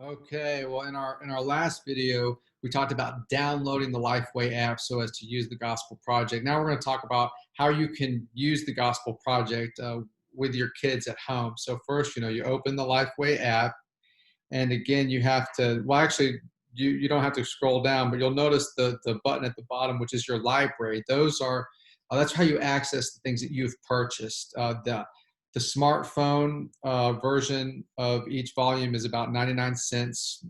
Okay, well, in our last video, we talked about downloading the Lifeway app so as to use the Gospel Project. Now we're going to talk about how you can use the Gospel Project with your kids at home. So first, you open the Lifeway app, and again, you have to. Well, actually, you don't have to scroll down, but you'll notice the button at the bottom, which is your library. Those are that's how you access the things that you've purchased. The smartphone version of each volume is about 99 cents.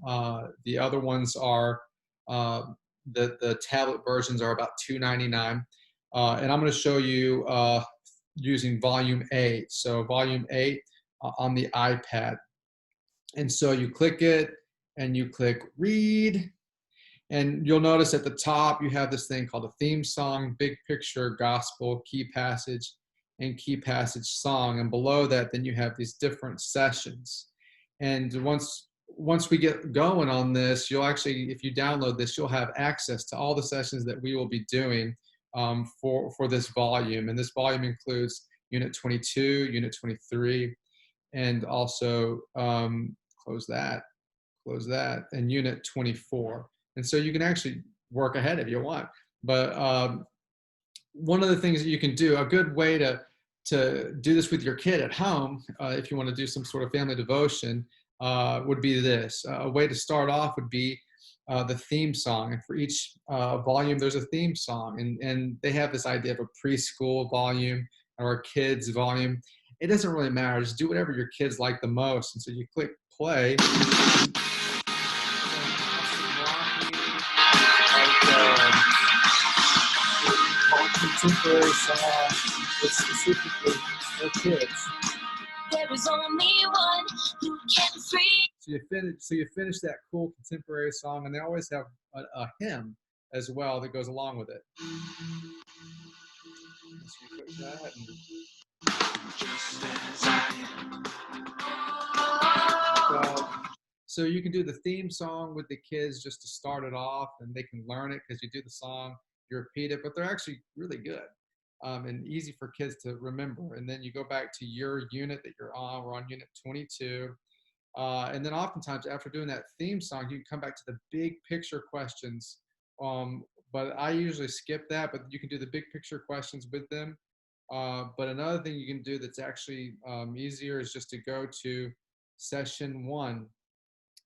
The other ones are uh, the tablet versions are about 2.99. And I'm going to show you using volume 8. So volume 8 on the iPad. And so you click it and you click read. And you'll notice at the top, you have this thing called a theme song, big picture, gospel, key passage, and key passage song. And below that, then you have these different sessions. And once we get going on this, you'll actually, if you download this, you'll have access to all the sessions that we will be doing for this volume. And this volume includes Unit 22, Unit 23, and also close that, and Unit 24. And so you can actually work ahead if you want. But one of the things that you can do, a good way to do this with your kid at home, if you want to do some sort of family devotion, would be this. A way to start off would be the theme song. And for each volume, there's a theme song. And they have this idea of a preschool volume or a kids volume. It doesn't really matter. Just do whatever your kids like the most. And so you click play. Contemporary song that's specifically for kids. There is only one who can free. So you finish that cool contemporary song, and they always have a hymn as well that goes along with it. So you click that and so you can do the theme song with the kids just to start it off, and they can learn it because you do the song, you repeat it, but they're actually really good and easy for kids to remember. And then you go back to your unit that you're on. We're on Unit 22. And then oftentimes after doing that theme song, you can come back to the big picture questions. But I usually skip that, but you can do the big picture questions with them. But another thing you can do that's actually easier is just to go to session 1.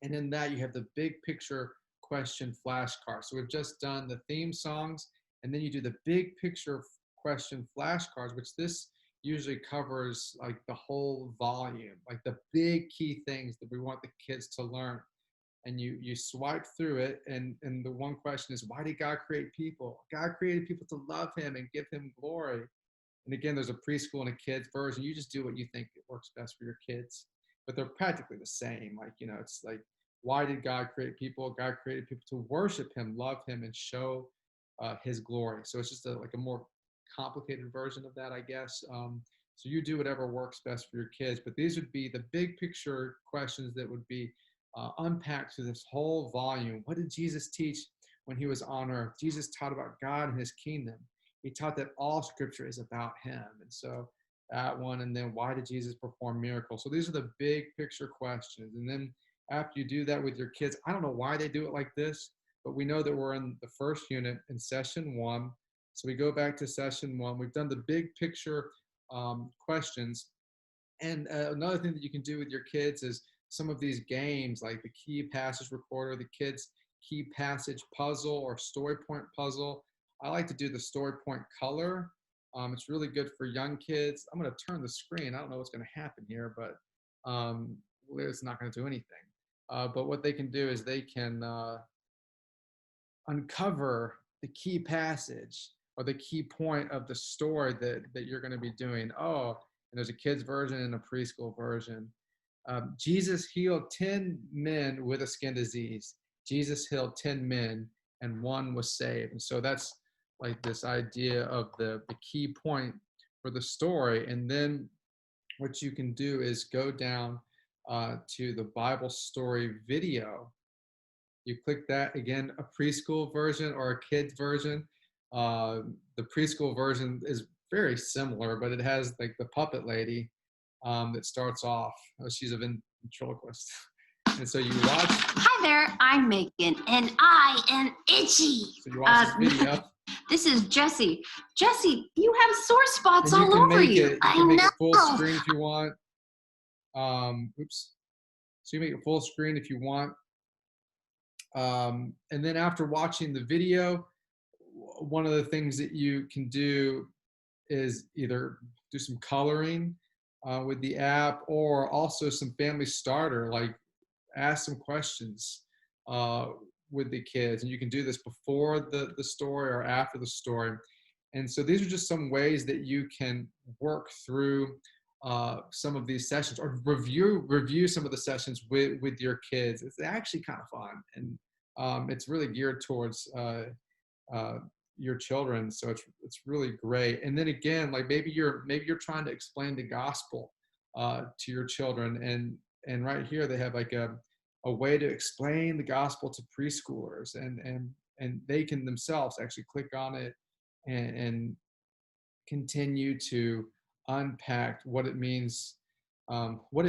And in that, you have the big picture question flashcard. So we've just done the theme songs, and then you do the big picture question flashcards, which this usually covers like the whole volume, like the big key things that we want the kids to learn. And you swipe through it, and the one question is, why did God create people? God created people to love him and give him glory. And again, there's a preschool and a kids version. You just do what you think works best for your kids. But they're practically the same. Like, it's like, why did God create people? God created people to worship him, love him, and show his glory. So it's just like a more complicated version of that, I guess. So you do whatever works best for your kids. But these would be the big picture questions that would be unpacked through this whole volume. What did Jesus teach when he was on earth? Jesus taught about God and his kingdom. He taught that all scripture is about him. And so that one, and then why did Jesus perform miracles? So these are the big picture questions. And then after you do that with your kids, I don't know why they do it like this, but we know that we're in the first unit in session 1. So we go back to session 1. We've done the big picture questions. And another thing that you can do with your kids is some of these games like the key passage recorder, the kids key passage puzzle or story point puzzle. I like to do the story point color. It's really good for young kids. I'm going to turn the screen. I don't know what's going to happen here, but it's not going to do anything. But what they can do is they can uncover the key passage or the key point of the story that you're going to be doing. Oh, and there's a kids version and a preschool version. Jesus healed 10 men with a skin disease. Jesus healed 10 men and one was saved. And so that's like this idea of the key point for the story. And then what you can do is go down to the Bible story video. You click that, again, a preschool version or a kids version. The preschool version is very similar, but it has like the puppet lady that starts off. She's a ventriloquist. And so you watch, Hi there, I'm Megan, and I am itchy. so you watch this video, This is Jesse. Jesse, you have sore spots and you all can over make you. it, you I can make know. it full screen if you want. Oops. So you make it full screen if you want. And then after watching the video, one of the things that you can do is either do some coloring with the app, or also some family starter, like ask some questions uh, with the kids. And you can do this before the story or after the story. And so these are just some ways that you can work through some of these sessions, or review some of the sessions with your kids. It's actually kind of fun, and it's really geared towards uh, your children. So it's really great. And then again, like maybe you're trying to explain the gospel to your children, and right here they have like a way to explain the gospel to preschoolers, and they can themselves actually click on it and continue to unpack what it means, what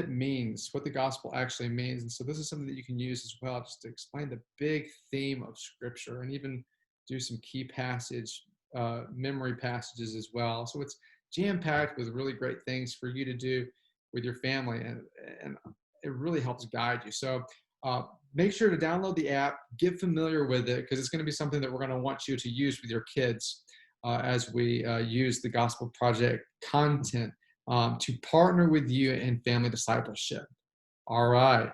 the gospel actually means. And so this is something that you can use as well, just to explain the big theme of Scripture, and even do some key passage memory passages as well. So it's jam packed with really great things for you to do with your family, and it really helps guide you. So uh, make sure to download the app, get familiar with it, because it's going to be something that we're going to want you to use with your kids as we use the Gospel Project content to partner with you in family discipleship. All right.